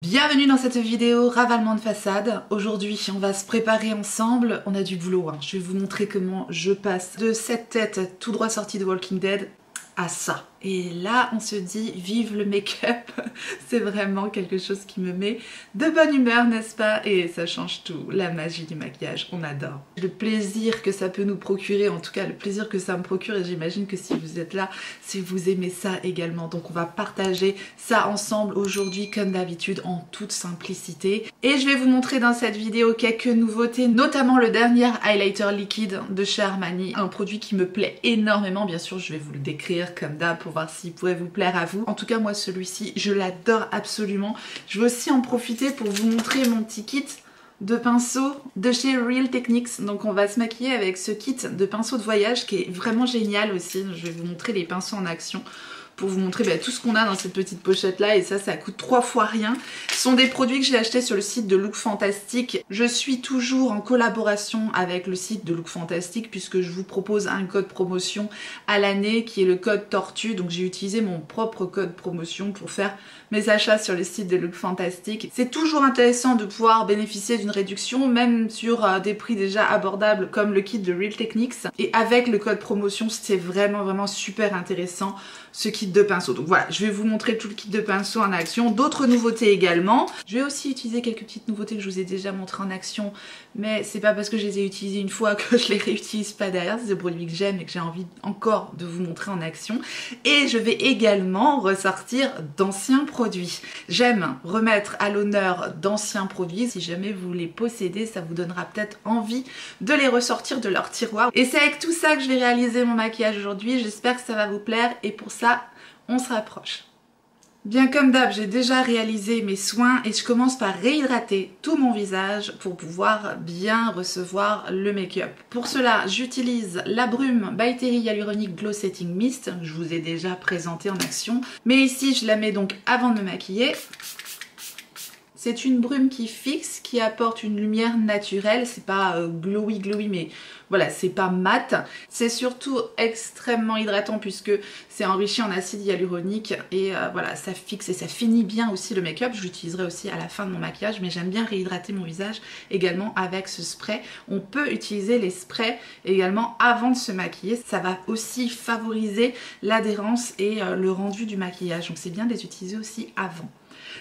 Bienvenue dans cette vidéo ravalement de façade. Aujourd'hui on va se préparer ensemble, on a du boulot, hein. Je vais vous montrer comment je passe de cette tête tout droit sortie de Walking Dead à ça. Et là on se dit vive le make-up, c'est vraiment quelque chose qui me met de bonne humeur, n'est-ce pas? Et ça change tout, la magie du maquillage, on adore. Le plaisir que ça peut nous procurer, en tout cas le plaisir que ça me procure, et j'imagine que si vous êtes là, si vous aimez ça également. Donc on va partager ça ensemble aujourd'hui comme d'habitude en toute simplicité. Et je vais vous montrer dans cette vidéo quelques nouveautés, notamment le dernier highlighter liquide de chez Armani, un produit qui me plaît énormément. Bien sûr je vais vous le décrire comme d'hab pour voir s'il pourrait vous plaire à vous. En tout cas moi celui-ci je l'adore absolument. Je veux aussi en profiter pour vous montrer mon petit kit de pinceaux de chez Real Techniques. Donc on va se maquiller avec ce kit de pinceaux de voyage qui est vraiment génial aussi. Je vais vous montrer les pinceaux en action pour vous montrer tout ce qu'on a dans cette petite pochette là, et ça coûte 3 fois rien. Ce sont des produits que j'ai achetés sur le site de Look Fantastic. Je suis toujours en collaboration avec le site de Look Fantastic puisque je vous propose un code promotion à l'année qui est le code Tortue. Donc j'ai utilisé mon propre code promotion pour faire mes achats sur le site de Look Fantastic. C'est toujours intéressant de pouvoir bénéficier d'une réduction même sur des prix déjà abordables comme le kit de Real Techniques, et avec le code promotion c'était vraiment super intéressant ce kit de pinceau. Donc voilà, je vais vous montrer tout le kit de pinceau en action, d'autres nouveautés également. Je vais aussi utiliser quelques petites nouveautés que je vous ai déjà montrées en action, mais c'est pas parce que je les ai utilisées une fois que je les réutilise pas derrière. C'est des produits que j'aime et que j'ai envie encore de vous montrer en action. Et je vais également ressortir d'anciens produits. J'aime remettre à l'honneur d'anciens produits. Si jamais vous les possédez, ça vous donnera peut-être envie de les ressortir de leur tiroir. Et c'est avec tout ça que je vais réaliser mon maquillage aujourd'hui. J'espère que ça va vous plaire, et pour ça on se rapproche. Bien comme d'hab, j'ai déjà réalisé mes soins et je commence par réhydrater tout mon visage pour pouvoir bien recevoir le make-up. Pour cela, j'utilise la brume By Terry Hyaluronic Glow Setting Mist, que je vous ai déjà présenté en action. Mais ici, je la mets donc avant de me maquiller. C'est une brume qui fixe, qui apporte une lumière naturelle. C'est pas glowy, mais voilà, c'est pas mat. C'est surtout extrêmement hydratant puisque c'est enrichi en acide hyaluronique, et voilà, ça fixe et ça finit bien aussi le make-up. Je l'utiliserai aussi à la fin de mon maquillage, mais j'aime bien réhydrater mon visage également avec ce spray. On peut utiliser les sprays également avant de se maquiller. Ça va aussi favoriser l'adhérence et le rendu du maquillage. Donc c'est bien de les utiliser aussi avant.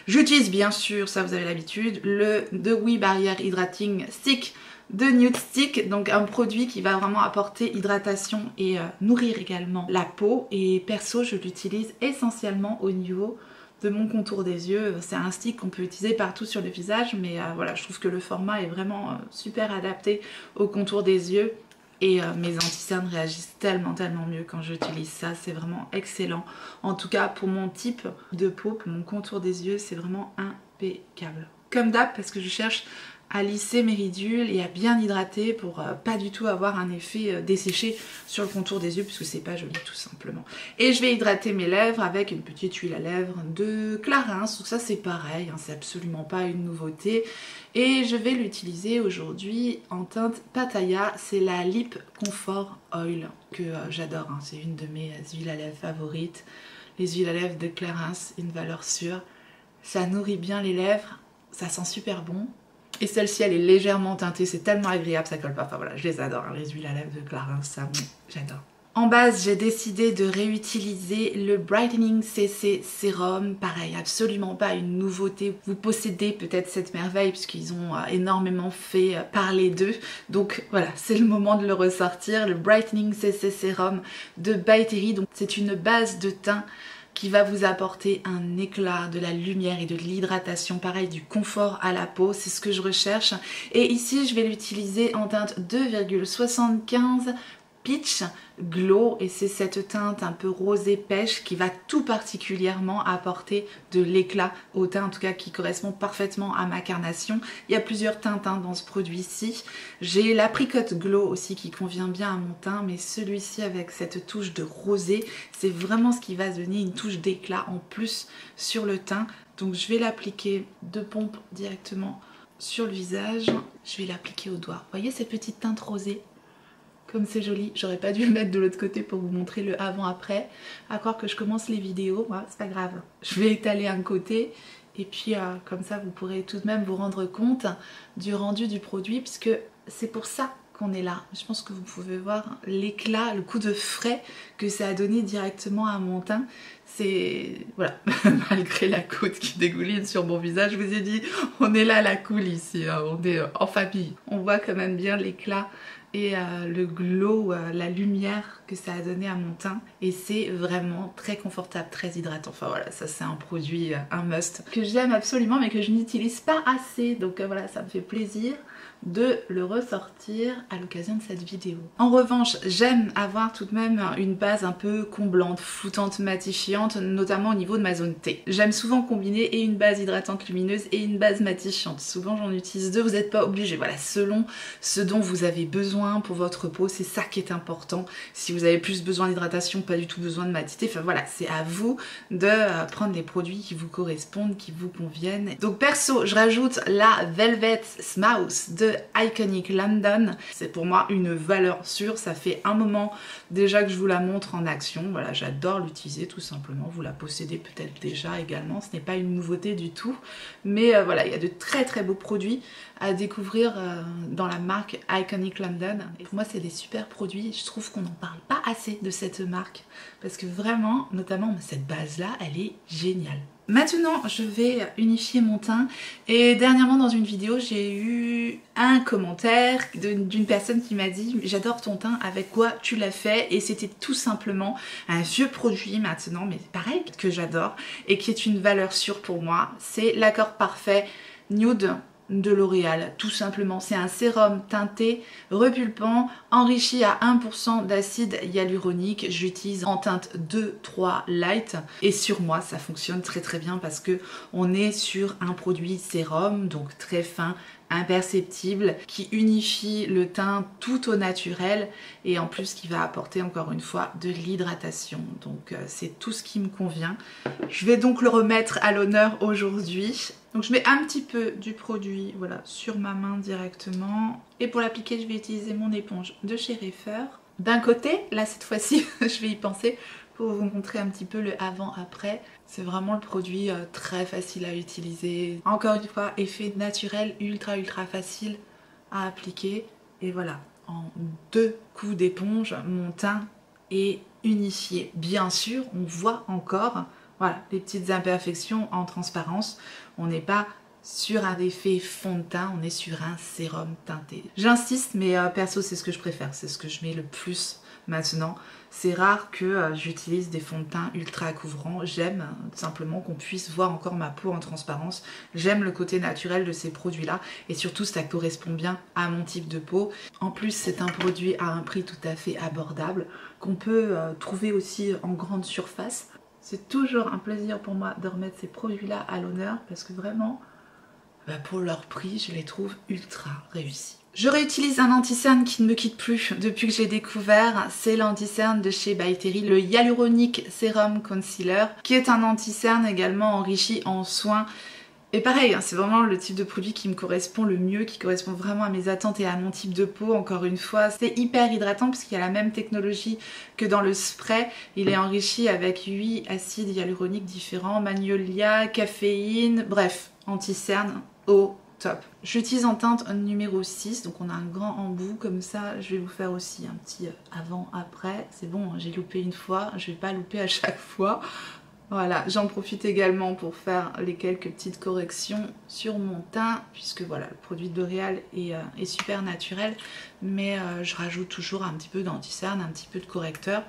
J'utilise bien sûr, ça vous avez l'habitude, le The We Barrier Hydrating Stick de Nude Stick, donc un produit qui va vraiment apporter hydratation et nourrir également la peau. Et perso, je l'utilise essentiellement au niveau de mon contour des yeux. C'est un stick qu'on peut utiliser partout sur le visage, mais voilà, je trouve que le format est vraiment super adapté au contour des yeux. Et mes anti-cernes réagissent tellement mieux quand j'utilise ça, c'est vraiment excellent. En tout cas pour mon type de peau, pour mon contour des yeux, c'est vraiment impeccable. Comme d'hab, parce que je cherche à lisser mes ridules et à bien hydrater pour pas du tout avoir un effet desséché sur le contour des yeux, puisque c'est pas joli tout simplement. Et je vais hydrater mes lèvres avec une petite huile à lèvres de Clarins. Donc ça c'est pareil, hein, c'est absolument pas une nouveauté. Et je vais l'utiliser aujourd'hui en teinte Pattaya. C'est la Lip Comfort Oil que j'adore, hein. C'est une de mes huiles à lèvres favorites. Les huiles à lèvres de Clarins, une valeur sûre. Ça nourrit bien les lèvres, ça sent super bon. Et celle-ci elle est légèrement teintée, c'est tellement agréable, ça colle pas. Enfin voilà, je les adore, hein, les huiles à lèvres de Clarins, ça j'adore. En base, j'ai décidé de réutiliser le Brightening CC Sérum. Pareil, absolument pas une nouveauté. Vous possédez peut-être cette merveille puisqu'ils ont énormément fait parler d'eux. Donc voilà, c'est le moment de le ressortir. Le Brightening CC Sérum de By Terry. Donc c'est une base de teint qui va vous apporter un éclat, de la lumière et de l'hydratation, pareil, du confort à la peau, c'est ce que je recherche. Et ici, je vais l'utiliser en teinte 2,75 Peach Glow, et c'est cette teinte un peu rosée pêche qui va tout particulièrement apporter de l'éclat au teint, en tout cas qui correspond parfaitement à ma carnation. Il y a plusieurs teintes dans ce produit-ci. J'ai l'Apricot Glow aussi qui convient bien à mon teint, mais celui-ci avec cette touche de rosé, c'est vraiment ce qui va donner une touche d'éclat en plus sur le teint. Donc je vais l'appliquer de pompe directement sur le visage. Je vais l'appliquer au doigt. Vous voyez cette petite teinte rosée ? Comme c'est joli, j'aurais pas dû le mettre de l'autre côté pour vous montrer le avant-après. À croire que je commence les vidéos, ouais, c'est pas grave. Je vais étaler un côté Et puis comme ça vous pourrez tout de même vous rendre compte du rendu du produit, puisque c'est pour ça qu'on est là. Je pense que vous pouvez voir l'éclat, le coup de frais que ça a donné directement à mon teint. C'est... voilà, malgré la côte qui dégouline sur mon visage, je vous ai dit, on est là à la cool ici, hein. On est en famille. On voit quand même bien l'éclat et le glow, la lumière que ça a donné à mon teint, et c'est vraiment très confortable, très hydratant. Enfin voilà, ça c'est un produit, un must, que j'aime absolument mais que je n'utilise pas assez, donc voilà, ça me fait plaisir de le ressortir à l'occasion de cette vidéo. En revanche, j'aime avoir tout de même une base un peu comblante, floutante, matifiante, notamment au niveau de ma zone T. J'aime souvent combiner et une base hydratante lumineuse et une base matifiante. Souvent j'en utilise deux, vous n'êtes pas obligé, voilà, selon ce dont vous avez besoin pour votre peau, c'est ça qui est important. Si vous avez plus besoin d'hydratation, pas du tout besoin de matité, enfin voilà, c'est à vous de prendre les produits qui vous correspondent, qui vous conviennent. Donc perso, je rajoute la Velvet Smooth de Iconic London. C'est pour moi une valeur sûre, ça fait un moment déjà que je vous la montre en action. Voilà, j'adore l'utiliser tout simplement, vous la possédez peut-être déjà également, ce n'est pas une nouveauté du tout, mais voilà, il y a de très très beaux produits à découvrir dans la marque Iconic London. Et pour moi c'est des super produits, je trouve qu'on n'en parle pas assez de cette marque, parce que vraiment, notamment cette base là, elle est géniale. Maintenant, je vais unifier mon teint, et dernièrement dans une vidéo, j'ai eu un commentaire d'une personne qui m'a dit « J'adore ton teint, avec quoi tu l'as fait ?» Et c'était tout simplement un vieux produit maintenant, mais pareil, que j'adore et qui est une valeur sûre pour moi. C'est l'accord parfait Nude de L'Oréal, tout simplement. C'est un sérum teinté, repulpant, enrichi à 1% d'acide hyaluronique. J'utilise en teinte 2-3 light, et sur moi ça fonctionne très très bien parce que on est sur un produit sérum, donc très fin, imperceptible, qui unifie le teint tout au naturel, et en plus qui va apporter encore une fois de l'hydratation. Donc c'est tout ce qui me convient. Je vais donc le remettre à l'honneur aujourd'hui. Donc je mets un petit peu du produit, voilà, sur ma main directement, et pour l'appliquer je vais utiliser mon éponge de chez Reifer. D'un côté, là cette fois-ci je vais y penser pour vous montrer un petit peu le avant-après. C'est vraiment le produit très facile à utiliser. Encore une fois, effet naturel, ultra facile à appliquer. Et voilà, en 2 coups d'éponge, mon teint est unifié. Bien sûr, on voit encore, voilà, les petites imperfections en transparence. On n'est pas sur un effet fond de teint, on est sur un sérum teinté. J'insiste, mais perso c'est ce que je préfère, c'est ce que je mets le plus maintenant. C'est rare que j'utilise des fonds de teint ultra couvrants. J'aime simplement qu'on puisse voir encore ma peau en transparence. J'aime le côté naturel de ces produits-là, et surtout ça correspond bien à mon type de peau. En plus c'est un produit à un prix tout à fait abordable, qu'on peut trouver aussi en grande surface. C'est toujours un plaisir pour moi de remettre ces produits-là à l'honneur, parce que vraiment, pour leur prix, je les trouve ultra réussis. Je réutilise un anti-cerne qui ne me quitte plus depuis que je l'ai découvert. C'est l'anti-cerne de chez By Terry, le Hyaluronic Serum Concealer, qui est un anti-cerne également enrichi en soins. Et pareil, c'est vraiment le type de produit qui me correspond le mieux, qui correspond vraiment à mes attentes et à mon type de peau. Encore une fois, c'est hyper hydratant puisqu'il y a la même technologie que dans le spray. Il est enrichi avec 8 acides hyaluroniques différents, magnolia, caféine, bref, anti-cerne au top. J'utilise en teinte numéro 6, donc on a un grand embout comme ça. Je vais vous faire aussi un petit avant-après. C'est bon, j'ai loupé une fois, je vais pas louper à chaque fois. Voilà, j'en profite également pour faire les quelques petites corrections sur mon teint, puisque voilà, le produit de L'Oréal est super naturel, mais je rajoute toujours un petit peu d'anti-cerne, un petit peu de correcteur,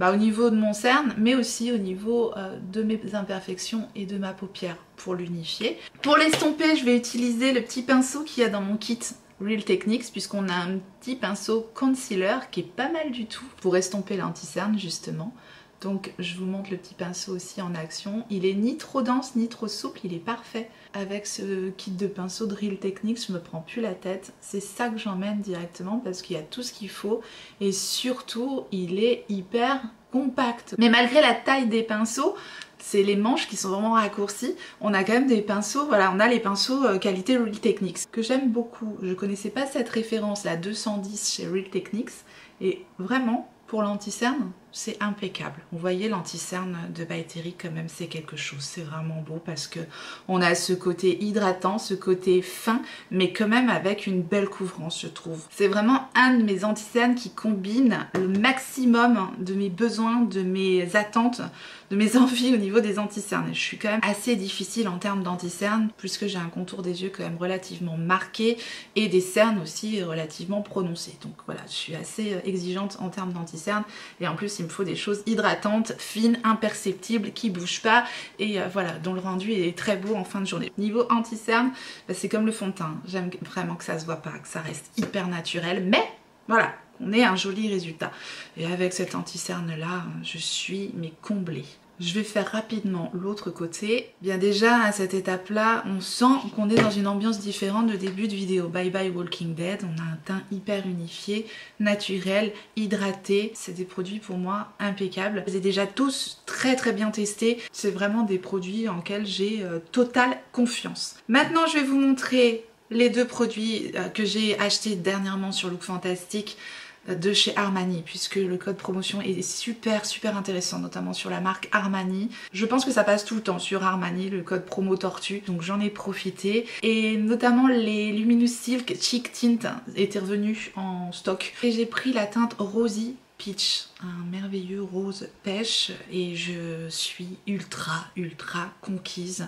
au niveau de mon cerne, mais aussi au niveau de mes imperfections et de ma paupière pour l'unifier. Pour l'estomper, je vais utiliser le petit pinceau qu'il y a dans mon kit Real Techniques, puisqu'on a un petit pinceau concealer qui est pas mal du tout pour estomper l'anti-cerne justement. Donc je vous montre le petit pinceau aussi en action. Il est ni trop dense ni trop souple, il est parfait. Avec ce kit de pinceau de Real Techniques, je me prends plus la tête. C'est ça que j'emmène directement parce qu'il y a tout ce qu'il faut. Et surtout, il est hyper compact. Mais malgré la taille des pinceaux, c'est les manches qui sont vraiment raccourcies. On a quand même des pinceaux, voilà, on a les pinceaux qualité Real Techniques, que j'aime beaucoup. Je connaissais pas cette référence, la 210 chez Real Techniques. Et vraiment, pour l'anti-cerne, c'est impeccable. Vous voyez l'anti-cerne de By Terry quand même, c'est quelque chose, c'est vraiment beau parce que on a ce côté hydratant, ce côté fin, mais quand même avec une belle couvrance, je trouve. C'est vraiment un de mes anti-cernes qui combine le maximum de mes besoins, de mes attentes, de mes envies au niveau des anti-cernes. Je suis quand même assez difficile en termes d'anti-cernes puisque j'ai un contour des yeux quand même relativement marqué et des cernes aussi relativement prononcées. Donc voilà, je suis assez exigeante en termes d'anti-cernes et en plus il me faut des choses hydratantes, fines, imperceptibles, qui bougent pas et voilà, dont le rendu est très beau en fin de journée. Niveau anti-cernes, bah, c'est comme le fond de teint. J'aime vraiment que ça se voit pas, que ça reste hyper naturel, mais voilà, on ait un joli résultat. Et avec cet anti-cerne là, je suis mais comblée. Je vais faire rapidement l'autre côté. Bien déjà à cette étape là, on sent qu'on est dans une ambiance différente de début de vidéo. Bye Bye Walking Dead, on a un teint hyper unifié, naturel, hydraté. C'est des produits pour moi impeccables. Je les ai déjà tous très bien testés. C'est vraiment des produits en lesquels j'ai totale confiance. Maintenant je vais vous montrer les deux produits que j'ai achetés dernièrement sur Look Fantastic de chez Armani, puisque le code promotion est super intéressant, notamment sur la marque Armani. Je pense que ça passe tout le temps sur Armani, le code promo tortue, donc j'en ai profité. Et notamment les Luminous Silk Cheek Tint étaient revenus en stock. Et j'ai pris la teinte Rosy Peach, un merveilleux rose pêche, et je suis ultra conquise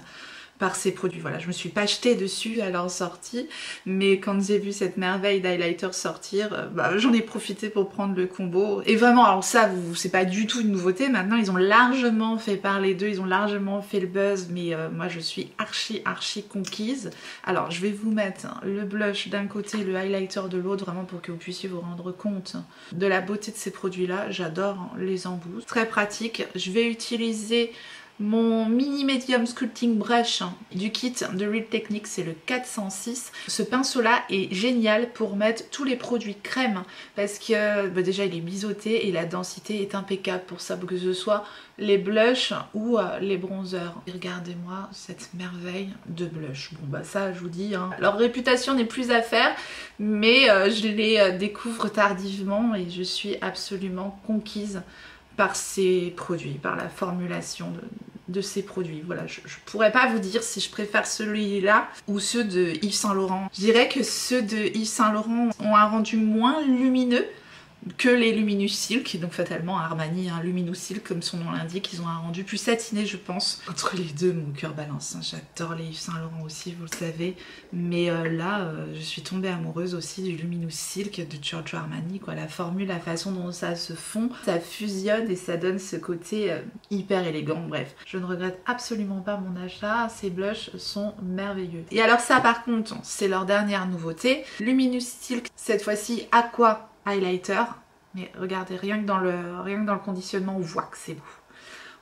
par ces produits. Voilà, je me suis pas jetée dessus à leur sortie, mais quand j'ai vu cette merveille d'highlighter sortir, bah, j'en ai profité pour prendre le combo. Et vraiment, alors ça, c'est pas du tout une nouveauté. Maintenant, ils ont largement fait parler d'eux, ils ont largement fait le buzz, mais moi, je suis archi conquise. Alors, je vais vous mettre le blush d'un côté, le highlighter de l'autre, vraiment pour que vous puissiez vous rendre compte de la beauté de ces produits-là. J'adore les embouts. Très pratique. Je vais utiliser mon mini medium sculpting brush du kit de Real Techniques, c'est le 406. Ce pinceau là est génial pour mettre tous les produits crème parce que bah déjà il est biseauté et la densité est impeccable pour ça, que ce soit les blushs ou les bronzers. Et regardez-moi cette merveille de blush. Bon bah ça je vous dis, hein, leur réputation n'est plus à faire, mais je les découvre tardivement et je suis absolument conquise par ces produits, par la formulation de ces produits. Voilà, je pourrais pas vous dire si je préfère celui-là ou ceux de Yves Saint Laurent. Je dirais que ceux de Yves Saint Laurent ont un rendu moins lumineux que les Luminous Silk, donc fatalement Armani, hein, Luminous Silk comme son nom l'indique, ils ont un rendu plus satiné je pense. Entre les deux mon cœur balance, hein. J'adore les Yves Saint Laurent aussi, vous le savez, mais là je suis tombée amoureuse aussi du Luminous Silk de Giorgio Armani, quoi. La formule, la façon dont ça se fond, ça fusionne et ça donne ce côté hyper élégant. Bref, je ne regrette absolument pas mon achat, ces blushs sont merveilleux. Et alors ça par contre, c'est leur dernière nouveauté, Luminous Silk, cette fois-ci Aqua highlighter, mais regardez, rien que dans le conditionnement on voit que c'est beau.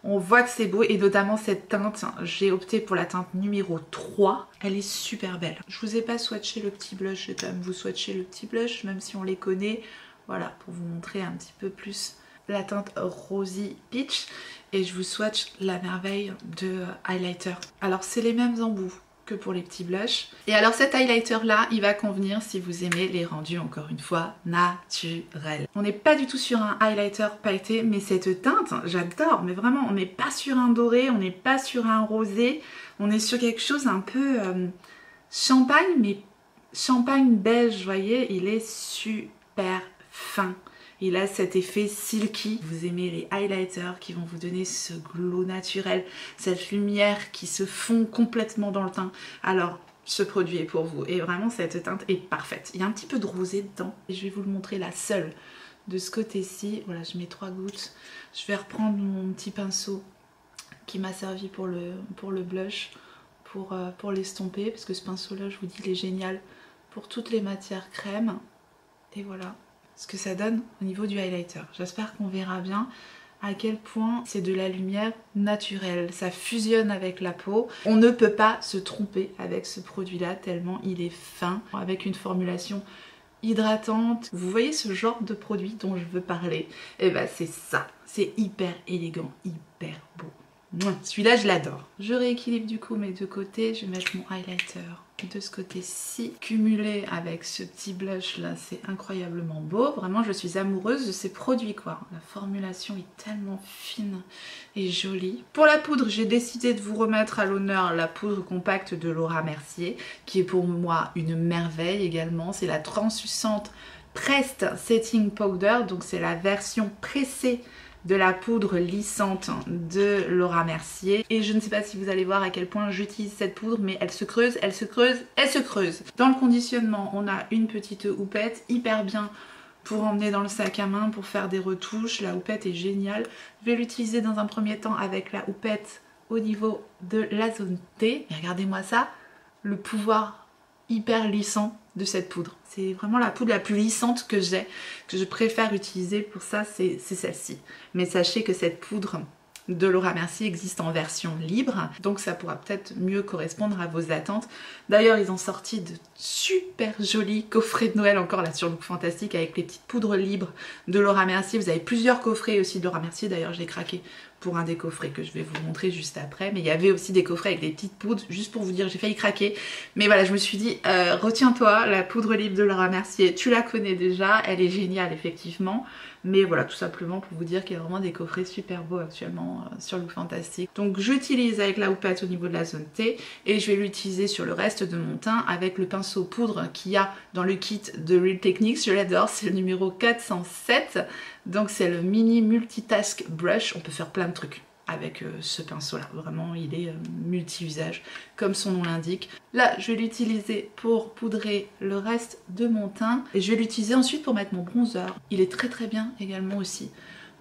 On voit que c'est beau et notamment cette teinte, j'ai opté pour la teinte numéro 3, elle est super belle. Je vous ai pas swatché le petit blush, je vais quand même vous swatcher le petit blush même si on les connaît, voilà, pour vous montrer un petit peu plus la teinte Rosy Peach et je vous swatch la merveille de highlighter. Alors c'est les mêmes embouts que pour les petits blushs. Et alors cet highlighter là, il va convenir si vous aimez les rendus encore une fois naturels. On n'est pas du tout sur un highlighter pailleté, mais cette teinte, j'adore, mais vraiment on n'est pas sur un doré, on n'est pas sur un rosé, on est sur quelque chose un peu champagne, mais champagne beige, vous voyez, il est super fin. Il a cet effet silky. Vous aimez les highlighters qui vont vous donner ce glow naturel, cette lumière qui se fond complètement dans le teint. Alors, ce produit est pour vous. Et vraiment, cette teinte est parfaite. Il y a un petit peu de rosé dedans. Et je vais vous le montrer la seule de ce côté-ci. Voilà, je mets 3 gouttes. Je vais reprendre mon petit pinceau qui m'a servi pour le blush, pour l'estomper. Parce que ce pinceau-là, je vous dis, il est génial pour toutes les matières crème. Et voilà ce que ça donne au niveau du highlighter. J'espère qu'on verra bien à quel point c'est de la lumière naturelle. Ça fusionne avec la peau. On ne peut pas se tromper avec ce produit-là tellement il est fin, avec une formulation hydratante. Vous voyez ce genre de produit dont je veux parler? Et ben c'est ça. C'est hyper élégant, hyper beau. Celui-là, je l'adore. Je rééquilibre du coup mes deux côtés. Je vais mettre mon highlighter de ce côté-ci. Cumulé avec ce petit blush là, c'est incroyablement beau. Vraiment, je suis amoureuse de ces produits quoi. La formulation est tellement fine et jolie. Pour la poudre, j'ai décidé de vous remettre à l'honneur la poudre compacte de Laura Mercier, qui est pour moi une merveille également. C'est la translucente Pressed Setting Powder, donc c'est la version pressée de la poudre lissante de Laura Mercier. Et je ne sais pas si vous allez voir à quel point j'utilise cette poudre, mais elle se creuse, elle se creuse, elle se creuse. Dans le conditionnement, on a une petite houppette, hyper bien pour emmener dans le sac à main, pour faire des retouches. La houppette est géniale. Je vais l'utiliser dans un premier temps avec la houppette au niveau de la zone T. Et regardez-moi ça, le pouvoir hyper lissant de cette poudre. C'est vraiment la poudre la plus lissante que j'ai, que je préfère utiliser pour ça, c'est celle-ci. Mais sachez que cette poudre de Laura Mercier existe en version libre, donc ça pourra peut-être mieux correspondre à vos attentes. D'ailleurs, ils ont sorti de super jolis coffrets de Noël encore là sur Look Fantastique avec les petites poudres libres de Laura Mercier. Vous avez plusieurs coffrets aussi de Laura Mercier, d'ailleurs je l'ai craqué pour un des coffrets que je vais vous montrer juste après, mais il y avait aussi des coffrets avec des petites poudres, juste pour vous dire, j'ai failli craquer, mais voilà, je me suis dit, retiens-toi, la poudre libre de Laura Mercier, tu la connais déjà, elle est géniale effectivement, mais voilà, tout simplement pour vous dire qu'il y a vraiment des coffrets super beaux actuellement sur Look Fantastique. Donc j'utilise avec la houppette au niveau de la zone T, et je vais l'utiliser sur le reste de mon teint avec le pinceau poudre qu'il y a dans le kit de Real Techniques, je l'adore, c'est le numéro 407, donc c'est le mini multitask brush, on peut faire plein de trucs avec ce pinceau là, vraiment il est multi-usage comme son nom l'indique. Là je vais l'utiliser pour poudrer le reste de mon teint et je vais l'utiliser ensuite pour mettre mon bronzer. Il est très très bien également aussi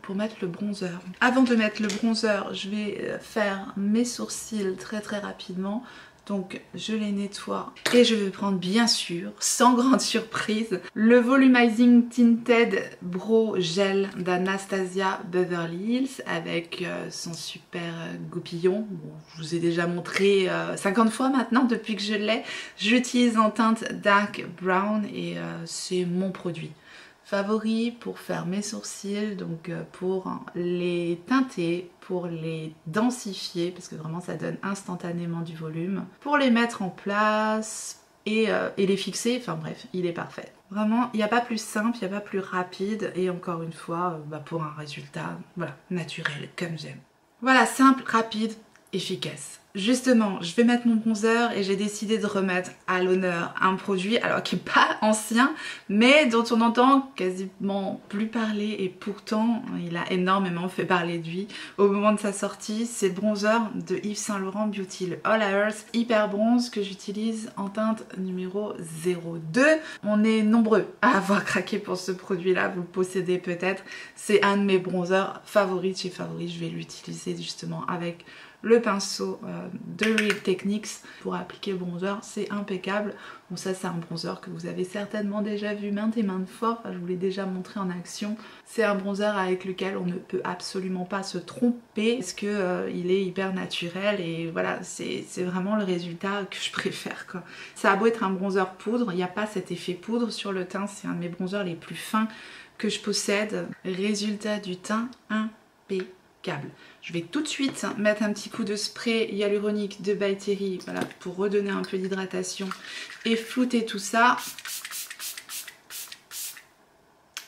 pour mettre le bronzer. Avant de mettre le bronzer, je vais faire mes sourcils très très rapidement. Donc je les nettoie et je vais prendre bien sûr, sans grande surprise, le Volumizing Tinted Brow Gel d'Anastasia Beverly Hills avec son super goupillon. Bon, je vous ai déjà montré 50 fois maintenant depuis que je l'ai. J'utilise en teinte Dark Brown et c'est mon produit favori pour faire mes sourcils, donc pour les teinter, pour les densifier, parce que vraiment ça donne instantanément du volume, pour les mettre en place et les fixer, enfin bref, il est parfait. Vraiment, il n'y a pas plus simple, il n'y a pas plus rapide, et encore une fois, pour un résultat voilà, naturel, comme j'aime. Voilà, simple, rapide, efficace. Justement, je vais mettre mon bronzer et j'ai décidé de remettre à l'honneur un produit, alors qui n'est pas ancien, mais dont on entend quasiment plus parler et pourtant il a énormément fait parler de lui au moment de sa sortie. C'est le bronzer de Yves Saint Laurent Beauty, le All Hours Hyper Bronze que j'utilise en teinte numéro 02. On est nombreux à avoir craqué pour ce produit-là, vous le possédez peut-être. C'est un de mes bronzers favoris chez Favori, je vais l'utiliser justement avec le pinceau de Real Techniques pour appliquer le bronzer, c'est impeccable. Bon, ça c'est un bronzer que vous avez certainement déjà vu maintes et maintes fois, enfin, je vous l'ai déjà montré en action. C'est un bronzer avec lequel on ne peut absolument pas se tromper parce que il est hyper naturel et voilà, c'est vraiment le résultat que je préfère quoi. Ça a beau être un bronzer poudre, il n'y a pas cet effet poudre sur le teint, c'est un de mes bronzers les plus fins que je possède. Résultat du teint impeccable. Je vais tout de suite mettre un petit coup de spray hyaluronique de By Terry, voilà, pour redonner un peu d'hydratation et flouter tout ça.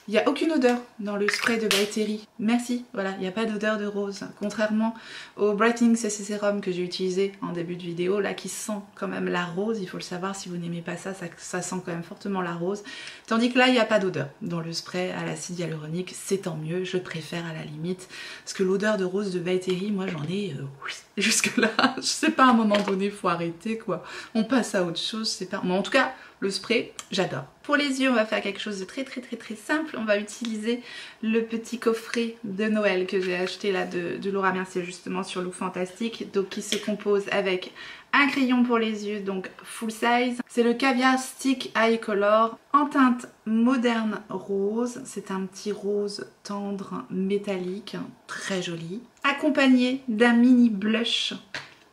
Il n'y a aucune odeur dans le spray de By Terry. Merci, voilà, il n'y a pas d'odeur de rose. Contrairement au Brightening CC Serum que j'ai utilisé en début de vidéo, là qui sent quand même la rose, il faut le savoir, si vous n'aimez pas ça, ça sent quand même fortement la rose. Tandis que là, il n'y a pas d'odeur dans le spray à l'acide hyaluronique, c'est tant mieux, je préfère à la limite. Parce que l'odeur de rose de By Terry, moi j'en ai jusque là, je sais pas, à un moment donné, faut arrêter quoi. On passe à autre chose, c'est pas... Mais en tout cas, le spray, j'adore. Pour les yeux, on va faire quelque chose de très simple. On va utiliser le petit coffret de Noël que j'ai acheté là de Laura Mercier justement sur Look Fantastique. Donc qui se compose avec un crayon pour les yeux, donc full size. C'est le Caviar Stick Eye Color en teinte moderne rose. C'est un petit rose tendre métallique, très joli. Accompagné d'un mini blush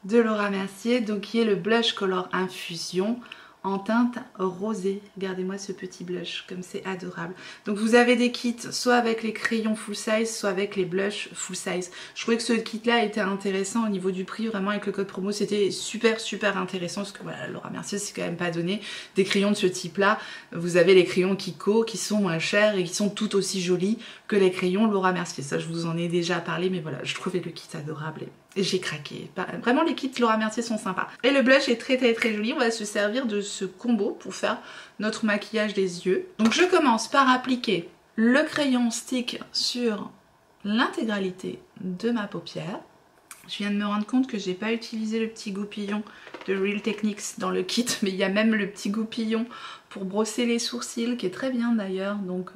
de Laura Mercier, donc qui est le Blush Color Infusion en teinte rosée. Regardez-moi ce petit blush, comme c'est adorable. Donc vous avez des kits soit avec les crayons full size, soit avec les blushs full size. Je trouvais que ce kit là était intéressant au niveau du prix, vraiment avec le code promo c'était super intéressant parce que voilà, Laura Mercier c'est quand même pas donné des crayons de ce type là. Vous avez les crayons Kiko qui sont moins chers et qui sont tout aussi jolis que les crayons Laura Mercier. Ça je vous en ai déjà parlé, mais voilà, je trouvais le kit adorable et j'ai craqué. Vraiment les kits Laura Mercier sont sympas. Et le blush est très joli. On va se servir de ce combo pour faire notre maquillage des yeux. Donc je commence par appliquer le crayon stick sur l'intégralité de ma paupière. Je viens de me rendre compte que j'ai pas utilisé le petit goupillon de Real Techniques dans le kit, mais il y a même le petit goupillon pour brosser les sourcils qui est très bien d'ailleurs. Donc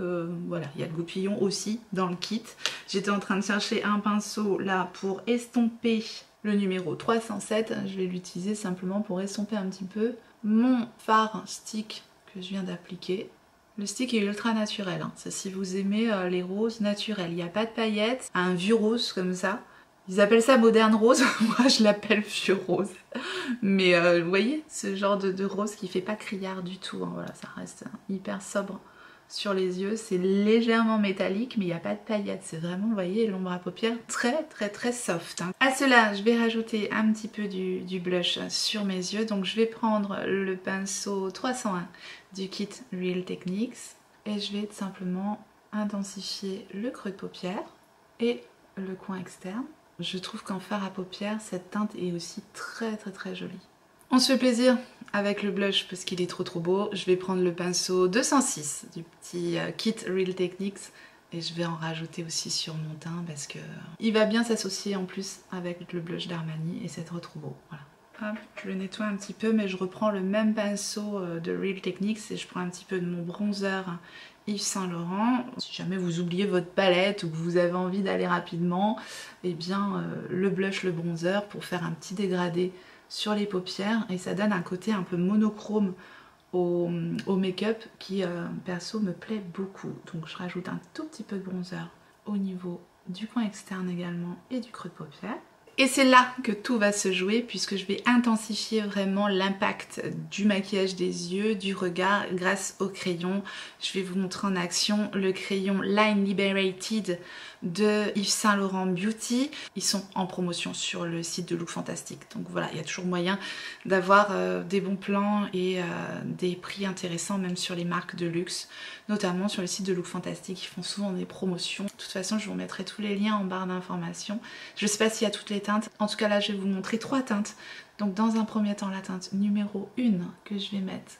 voilà, il y a le goupillon aussi dans le kit. J'étais en train de chercher un pinceau là pour estomper le numéro 307. Je vais l'utiliser simplement pour estomper un petit peu mon fard stick que je viens d'appliquer. Le stick est ultra naturel, hein. Ça, si vous aimez les roses naturels, il n'y a pas de paillettes, un vieux rose comme ça. Ils appellent ça moderne rose, moi je l'appelle vieux rose. Mais vous voyez, ce genre de rose qui fait pas criard du tout, hein. Voilà, ça reste hyper sobre sur les yeux. C'est légèrement métallique, mais il n'y a pas de paillettes. C'est vraiment, vous voyez, l'ombre à paupières très soft, hein. À cela, je vais rajouter un petit peu du blush sur mes yeux. Donc je vais prendre le pinceau 301 du kit Real Techniques et je vais tout simplement intensifier le creux de paupière et le coin externe. Je trouve qu'en fard à paupières, cette teinte est aussi très jolie. On se fait plaisir avec le blush parce qu'il est trop beau. Je vais prendre le pinceau 206 du petit kit Real Techniques et je vais en rajouter aussi sur mon teint parce que il va bien s'associer en plus avec le blush d'Armani et c'est trop beau. Voilà. Hop, je le nettoie un petit peu, mais je reprends le même pinceau de Real Techniques et je prends un petit peu de mon bronzer Yves Saint Laurent. Si jamais vous oubliez votre palette ou que vous avez envie d'aller rapidement, eh bien le blush, le bronzer pour faire un petit dégradé sur les paupières et ça donne un côté un peu monochrome au make-up qui perso me plaît beaucoup. Donc je rajoute un tout petit peu de bronzer au niveau du coin externe également et du creux de paupière. Et c'est là que tout va se jouer puisque je vais intensifier vraiment l'impact du maquillage des yeux, du regard grâce au crayon. Je vais vous montrer en action le crayon Line Liberated de Yves Saint Laurent Beauty. Ils sont en promotion sur le site de Look Fantastic. Donc voilà, il y a toujours moyen d'avoir des bons plans et des prix intéressants même sur les marques de luxe, notamment sur le site de Look Fantastic. Ils font souvent des promotions. De toute façon, je vous mettrai tous les liens en barre d'informations. Je ne sais pas s'il y a toutes les teintes. En tout cas là, je vais vous montrer 3 teintes. Donc dans un premier temps, la teinte numéro 1 que je vais mettre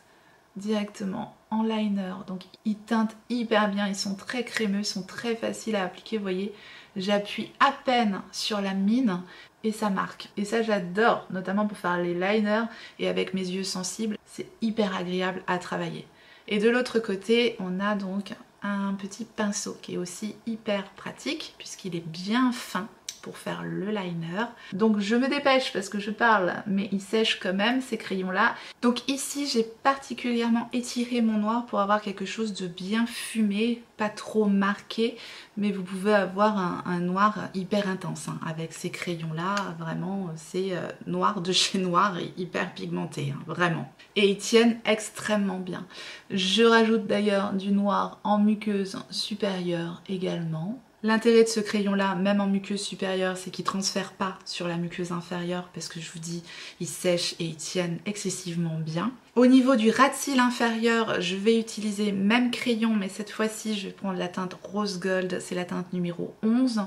directement en liner. Donc ils teintent hyper bien, ils sont très crémeux, ils sont très faciles à appliquer. Vous voyez, j'appuie à peine sur la mine et ça marque. Et ça j'adore, notamment pour faire les liners et avec mes yeux sensibles, c'est hyper agréable à travailler. Et de l'autre côté, on a donc un petit pinceau qui est aussi hyper pratique puisqu'il est bien fin pour faire le liner. Donc je me dépêche parce que je parle, mais il sèche quand même ces crayons là. Donc ici j'ai particulièrement étiré mon noir pour avoir quelque chose de bien fumé, pas trop marqué, mais vous pouvez avoir un noir hyper intense hein, avec ces crayons là. Vraiment c'est noir de chez noir et hyper pigmenté, hein, vraiment. Et ils tiennent extrêmement bien. Je rajoute d'ailleurs du noir en muqueuse supérieure également. L'intérêt de ce crayon là, même en muqueuse supérieure, c'est qu'il ne transfère pas sur la muqueuse inférieure parce que je vous dis, ils sèchent et ils tiennent excessivement bien. Au niveau du ras de cils inférieur, je vais utiliser même crayon, mais cette fois-ci, je vais prendre la teinte Rose Gold, c'est la teinte numéro 11.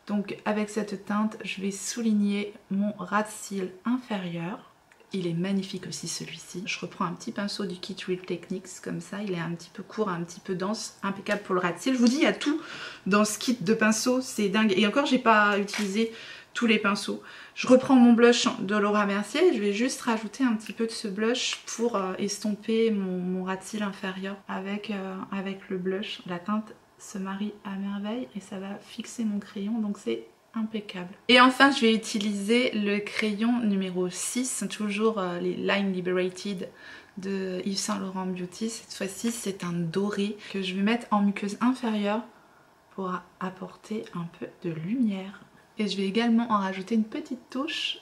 Donc avec cette teinte, je vais souligner mon ras de cils inférieur. Il est magnifique aussi celui-ci. Je reprends un petit pinceau du kit Real Techniques comme ça. Il est un petit peu court, un petit peu dense, impeccable pour le ras de cils. Je vous dis, il y a tout dans ce kit de pinceaux, c'est dingue. Et encore, j'ai pas utilisé tous les pinceaux. Je reprends mon blush de Laura Mercier. Je vais juste rajouter un petit peu de ce blush pour estomper mon ras de cils inférieur avec le blush. La teinte se marie à merveille et ça va fixer mon crayon. Donc c'est impeccable. Et enfin je vais utiliser le crayon numéro 6, toujours les Line Liberated de Yves Saint Laurent Beauty. Cette fois-ci c'est un doré que je vais mettre en muqueuse inférieure pour apporter un peu de lumière. Et je vais également en rajouter une petite touche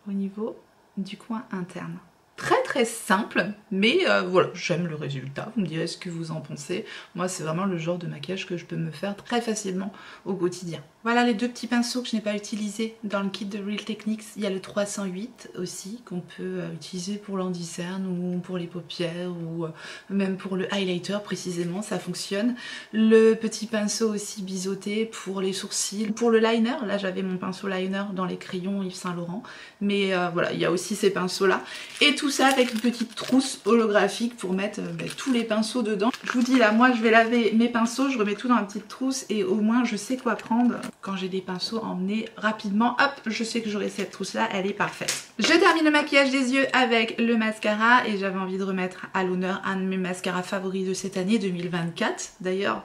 au niveau du coin interne. Très très simple, mais voilà, j'aime le résultat. Vous me direz ce que vous en pensez. Moi, c'est vraiment le genre de maquillage que je peux me faire très facilement au quotidien. Voilà les deux petits pinceaux que je n'ai pas utilisés dans le kit de Real Techniques. Il y a le 308 aussi, qu'on peut utiliser pour l'andicerne ou pour les paupières ou même pour le highlighter précisément, ça fonctionne. Le petit pinceau aussi biseauté pour les sourcils. Pour le liner, là j'avais mon pinceau liner dans les crayons Yves Saint Laurent, mais voilà, il y a aussi ces pinceaux là. Et tout ça avec une petite trousse holographique pour mettre tous les pinceaux dedans. Je vous dis là, moi je vais laver mes pinceaux, je remets tout dans la petite trousse et au moins je sais quoi prendre. Quand j'ai des pinceaux emmenés rapidement, hop, je sais que j'aurai cette trousse là, elle est parfaite. Je termine le maquillage des yeux avec le mascara et j'avais envie de remettre à l'honneur un de mes mascaras favoris de cette année 2024. D'ailleurs,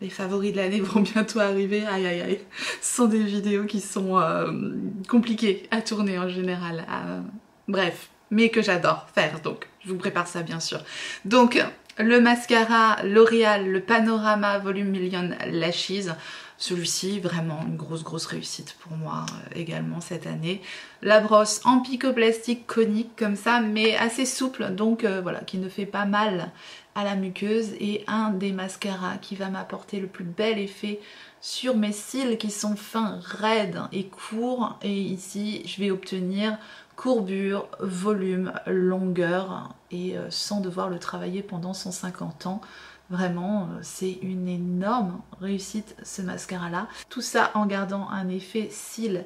les favoris de l'année vont bientôt arriver, aïe aïe aïe. Ce sont des vidéos qui sont compliquées à tourner en général. Bref, mais que j'adore faire, donc je vous prépare ça bien sûr. Donc le mascara L'Oréal, le Panorama Volume Million Lashes. Celui-ci, vraiment une grosse réussite pour moi également cette année. La brosse en picoplastique conique comme ça, mais assez souple, donc voilà, qui ne fait pas mal à la muqueuse. Et un des mascaras qui va m'apporter le plus bel effet sur mes cils qui sont fins, raides et courts. Et ici, je vais obtenir courbure, volume, longueur et sans devoir le travailler pendant 150 ans. Vraiment, c'est une énorme réussite ce mascara là. Tout ça en gardant un effet cils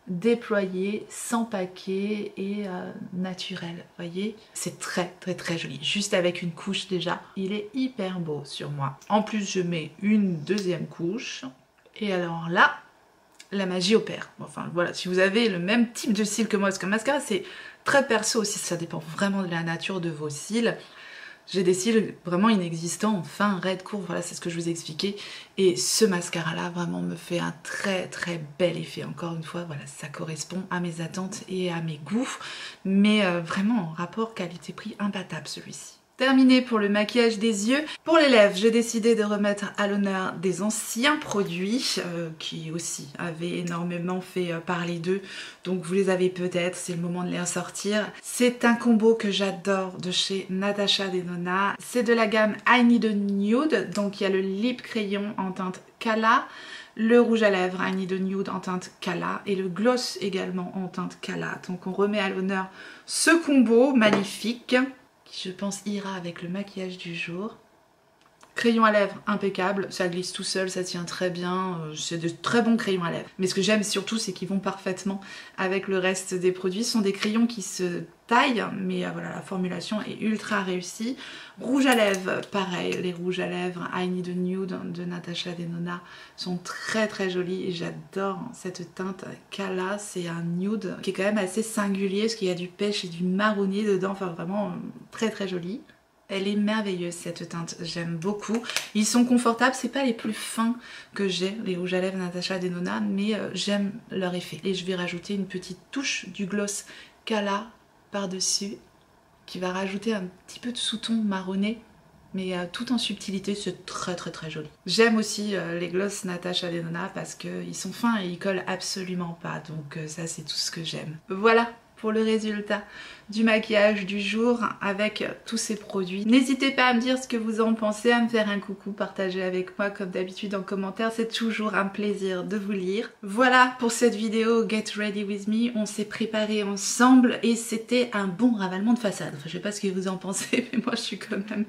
déployé, sans paquet et naturel. Vous voyez, c'est très joli. Juste avec une couche déjà, il est hyper beau sur moi. En plus, je mets une deuxième couche. Et alors là, la magie opère. Enfin voilà, si vous avez le même type de cils que moi, parce que le mascara c'est très perso aussi, ça dépend vraiment de la nature de vos cils. J'ai des cils vraiment inexistants, fins, raides, courts, voilà, c'est ce que je vous ai expliqué. Et ce mascara-là, vraiment, me fait un très bel effet. Encore une fois, voilà, ça correspond à mes attentes et à mes goûts. Mais vraiment, rapport qualité-prix imbattable, celui-ci. Terminé pour le maquillage des yeux. Pour les lèvres, j'ai décidé de remettre à l'honneur des anciens produits qui aussi avaient énormément fait parler d'eux. Donc vous les avez peut-être, c'est le moment de les ressortir. C'est un combo que j'adore de chez Natasha Denona. C'est de la gamme I Need a Nude. Donc il y a le lip crayon en teinte Kala, le rouge à lèvres I Need a Nude en teinte Kala et le gloss également en teinte Kala. Donc on remet à l'honneur ce combo magnifique qui je pense ira avec le maquillage du jour. Crayon à lèvres impeccable, ça glisse tout seul, ça tient très bien, c'est de très bons crayons à lèvres. Mais ce que j'aime surtout, c'est qu'ils vont parfaitement avec le reste des produits. Ce sont des crayons qui se taillent, mais voilà, la formulation est ultra réussie. Rouge à lèvres, pareil, les rouges à lèvres I Need a Nude de Natasha Denona sont très jolis et j'adore cette teinte Kala. C'est un nude qui est quand même assez singulier parce qu'il y a du pêche et du marronnier dedans, enfin vraiment très joli. Elle est merveilleuse cette teinte, j'aime beaucoup. Ils sont confortables, c'est pas les plus fins que j'ai, les rouges à lèvres Natasha Denona, mais j'aime leur effet. Et je vais rajouter une petite touche du gloss Kala par-dessus, qui va rajouter un petit peu de sous-ton marronné, mais tout en subtilité, c'est très joli. J'aime aussi les gloss Natasha Denona parce qu'ils sont fins et ils collent absolument pas, donc ça c'est tout ce que j'aime. Voilà pour le résultat du maquillage du jour avec tous ces produits. N'hésitez pas à me dire ce que vous en pensez, à me faire un coucou, partager avec moi comme d'habitude en commentaire, c'est toujours un plaisir de vous lire. Voilà pour cette vidéo Get Ready With Me, on s'est préparé ensemble et c'était un bon ravalement de façade. Enfin, je sais pas ce que vous en pensez, mais moi je suis quand même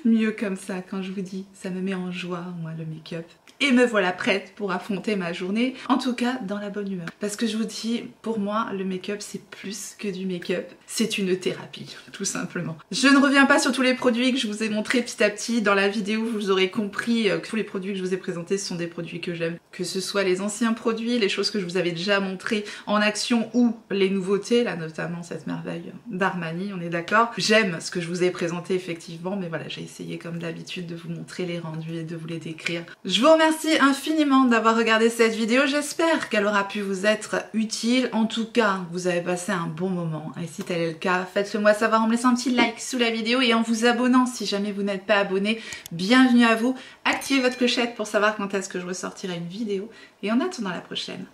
mieux comme ça quand je vous dis, ça me met en joie, moi le make-up. Et me voilà prête pour affronter ma journée, en tout cas dans la bonne humeur. Parce que je vous dis, pour moi, le make-up c'est plus que du make-up, c'est une thérapie, tout simplement. Je ne reviens pas sur tous les produits que je vous ai montrés petit à petit. Dans la vidéo, vous aurez compris que tous les produits que je vous ai présentés, ce sont des produits que j'aime. Que ce soit les anciens produits, les choses que je vous avais déjà montrées en action ou les nouveautés, là notamment cette merveille d'Armani, on est d'accord. J'aime ce que je vous ai présenté effectivement, mais voilà, j'ai essayé comme d'habitude de vous montrer les rendus et de vous les décrire. Je vous remercie infiniment d'avoir regardé cette vidéo, j'espère qu'elle aura pu vous être utile. En tout cas, vous avez passé un bon moment et si tel est le cas, faites-le moi savoir en me laissant un petit like sous la vidéo et en vous abonnant si jamais vous n'êtes pas abonné. Bienvenue à vous, activez votre clochette pour savoir quand est-ce que je ressortirai une vidéo et en attendant la prochaine,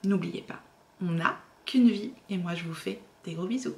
n'oubliez pas, on n'a qu'une vie et moi je vous fais des gros bisous.